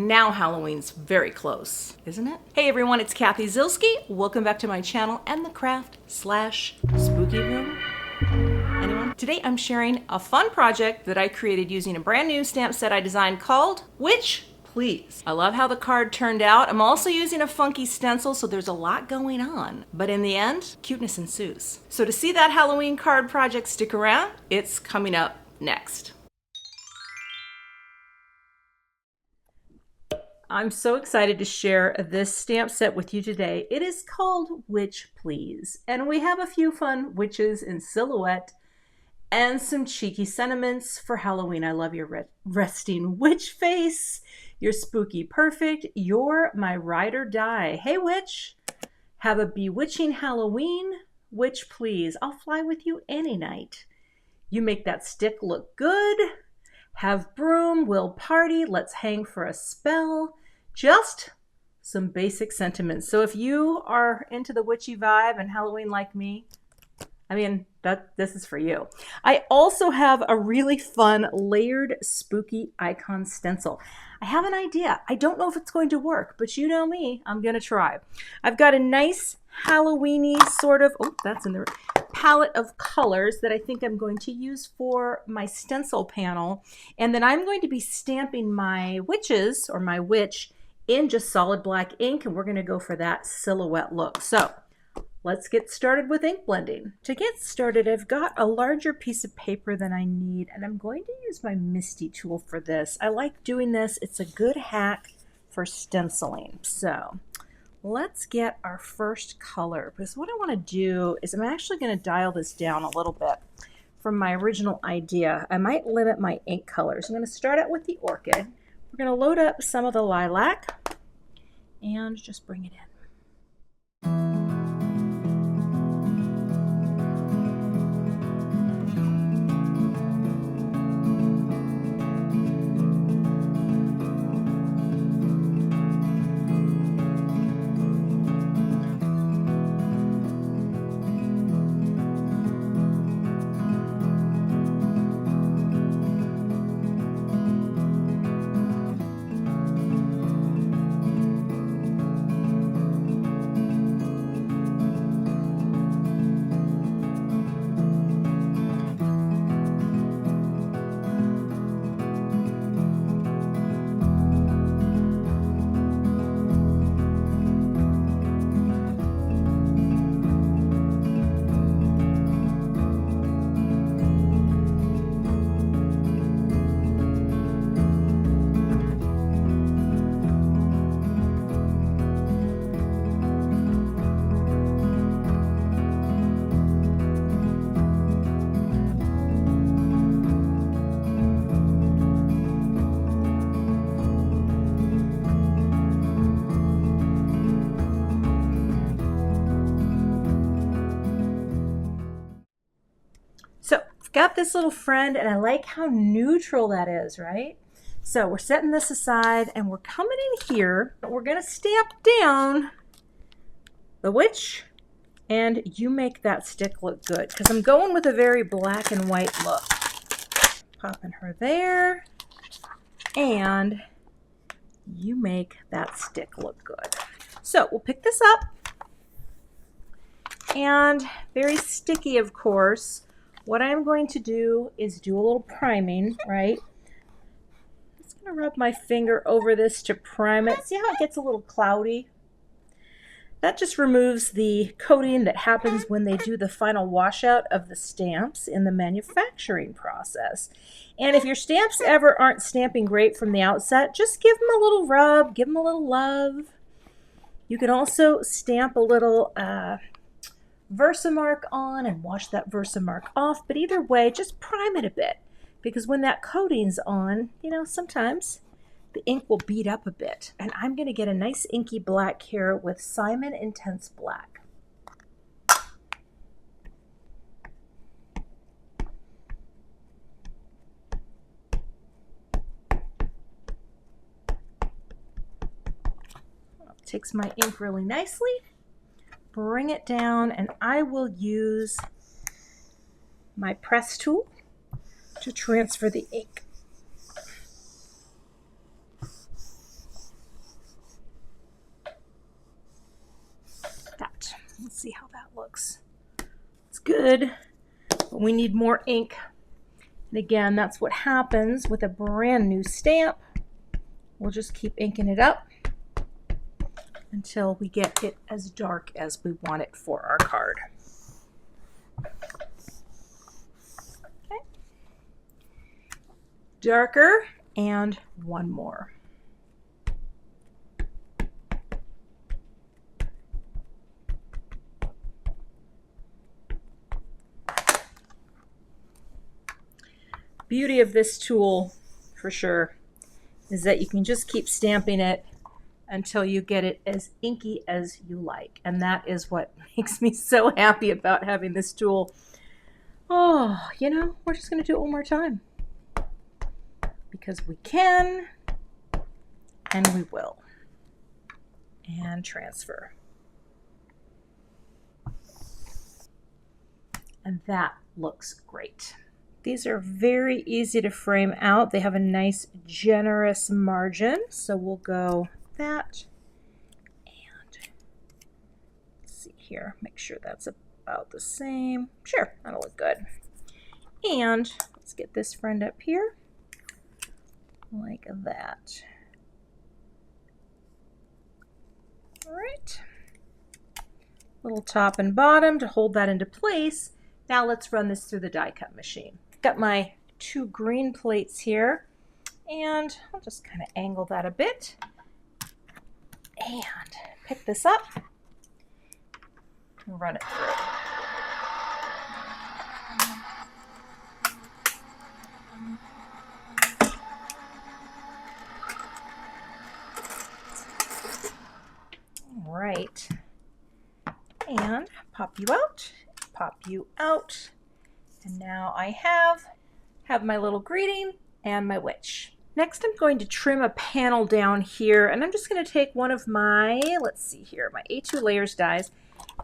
Now Halloween's very close, isn't it? Hey everyone, it's Cathy Zielske. Welcome back to my channel and the craft/spooky room. Anyone? Today I'm sharing a fun project that I created using a brand new stamp set I designed called Witch Please. I love how the card turned out. I'm also using a funky stencil, so there's a lot going on. But in the end, cuteness ensues. So to see that Halloween card project, stick around. It's coming up next. I'm so excited to share this stamp set with you today. It is called Witch Please, and we have a few fun witches in silhouette and some cheeky sentiments for Halloween. I love your resting witch face. You're spooky perfect. You're my ride or die. Hey witch, have a bewitching Halloween. Witch please, I'll fly with you any night. You make that stick look good. Have broom, we'll party, let's hang for a spell. Just some basic sentiments. So if you are into the witchy vibe and Halloween like me, I mean, this is for you. I also have a really fun layered spooky icon stencil. I have an idea. I don't know if it's going to work, but you know me, I'm gonna try. I've got a nice Halloween-y sort of, oh, that's in the palette of colors that I think I'm going to use for my stencil panel. And then I'm going to be stamping my witches or my witch in just solid black ink, and we're gonna go for that silhouette look. So let's get started with ink blending. To get started, I've got a larger piece of paper than I need, and I'm going to use my Misty tool for this. I like doing this. It's a good hack for stenciling. So let's get our first color, because what I want to do is I'm actually going to dial this down a little bit from my original idea. I might limit my ink colors. I'm going to start out with the Orchid. We're going to load up some of the lilac and just bring it in. So I've got this little friend, and I like how neutral that is, right? So we're setting this aside, and we're coming in here. We're going to stamp down the witch, and you make that stick look good, because I'm going with a very black and white look. Popping her there, and you make that stick look good. So we'll pick this up, and very sticky, of course. What I'm going to do is do a little priming, right? I'm just going to rub my finger over this to prime it. See how it gets a little cloudy? That just removes the coating that happens when they do the final washout of the stamps in the manufacturing process. And if your stamps ever aren't stamping great from the outset, just give them a little rub, give them a little love. You can also stamp a little Versamark on and wash that Versamark off, but either way, just prime it a bit, because when that coating's on, you know, sometimes the ink will bead up a bit. And I'm going to get a nice inky black here with Simon Intense Black. Takes my ink really nicely. Bring it down, and I will use my press tool to transfer the ink. Let's see how that looks. It's good, but we need more ink. And again, that's what happens with a brand new stamp. We'll just keep inking it up until we get it as dark as we want it for our card. Okay. Darker, and one more. Beauty of this tool, for sure, is that you can just keep stamping it until you get it as inky as you like. And that is what makes me so happy about having this tool. Oh, you know, we're just going to do it one more time. Because we can, and we will. And transfer. And that looks great. These are very easy to frame out. They have a nice generous margin. So we'll go that. And let's see here. Make sure that's about the same. Sure, that'll look good. And let's get this friend up here. Like that. All right. Little top and bottom to hold that into place. Now let's run this through the die cut machine. Got my 2 green plates here, and I'll just kind of angle that a bit and pick this up and run it through. All right, and pop you out, and now I have my little greeting and my witch. Next, I'm going to trim a panel down here, and I'm just going to take one of my, let's see here, my A2 layers dies,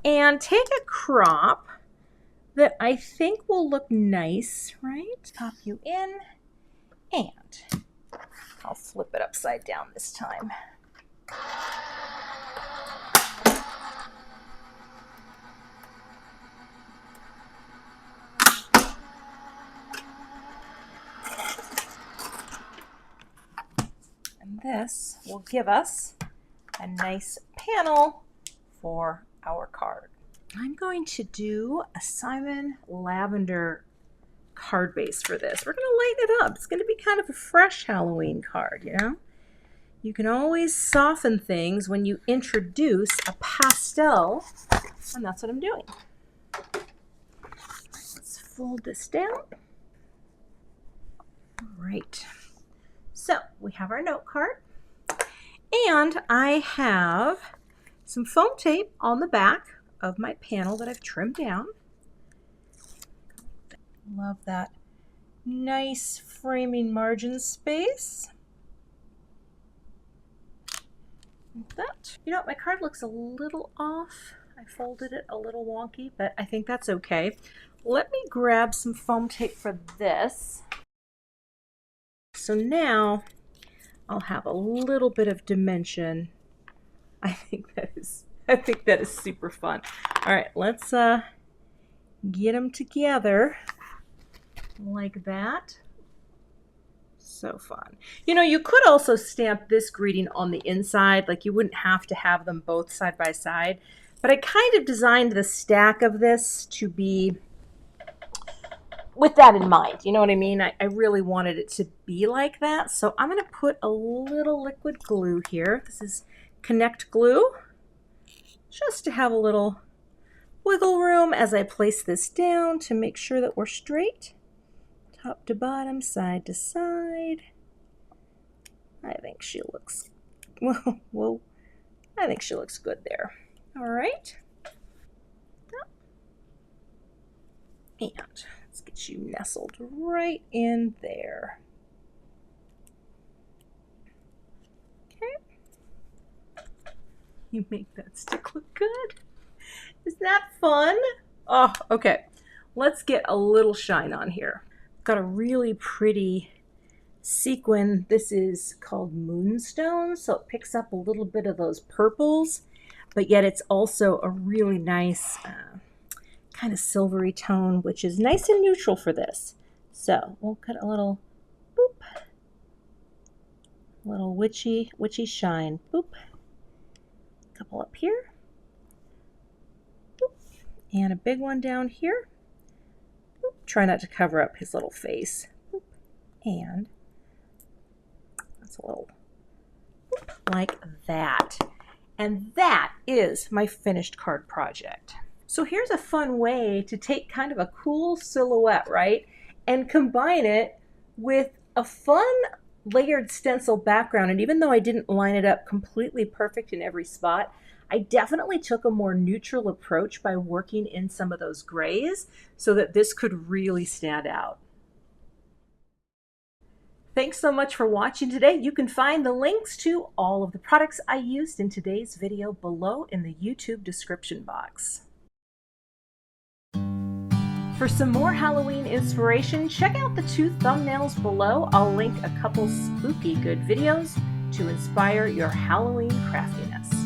and take a crop that I think will look nice, right? Pop you in, and I'll flip it upside down this time. And this will give us a nice panel for our card. I'm going to do a Simon Lavendar card base for this. We're going to lighten it up. It's going to be kind of a fresh Halloween card, you know? You can always soften things when you introduce a pastel, and that's what I'm doing. Let's fold this down. All right. So we have our note card, and I have some foam tape on the back of my panel that I've trimmed down. Love that nice framing margin space. Like that. You know, my card looks a little off. I folded it a little wonky, but I think that's okay. Let me grab some foam tape for this. So now I'll have a little bit of dimension. I think that is super fun. All right, let's get them together like that. So fun. You know, you could also stamp this greeting on the inside, like you wouldn't have to have them both side by side, but I kind of designed the stack of this to be with that in mind. You know what I mean? I really wanted it to be like that. So I'm going to put a little liquid glue here. This is Connect glue, just to have a little wiggle room as I place this down to make sure that we're straight. Top to bottom, side to side. I think she looks, well, I think she looks good there. All right. And let's get you nestled right in there. Okay. You make that stick look good. Isn't that fun? Oh, okay. Let's get a little shine on here. Got a really pretty sequin. This is called Moonstone, so it picks up a little bit of those purples, but yet it's also a really nice kind of silvery tone, which is nice and neutral for this. So we'll cut a little boop, little witchy shine, boop, a couple up here, boop, and a big one down here. Boop. Try not to cover up his little face, boop. And that's a little boop, like that. And that is my finished card project. So here's a fun way to take kind of a cool silhouette, right, and combine it with a fun layered stencil background. And even though I didn't line it up completely perfect in every spot, I definitely took a more neutral approach by working in some of those grays so that this could really stand out. Thanks so much for watching today. You can find the links to all of the products I used in today's video below in the YouTube description box. For some more Halloween inspiration, check out the 2 thumbnails below. I'll link a couple spooky good videos to inspire your Halloween craftiness.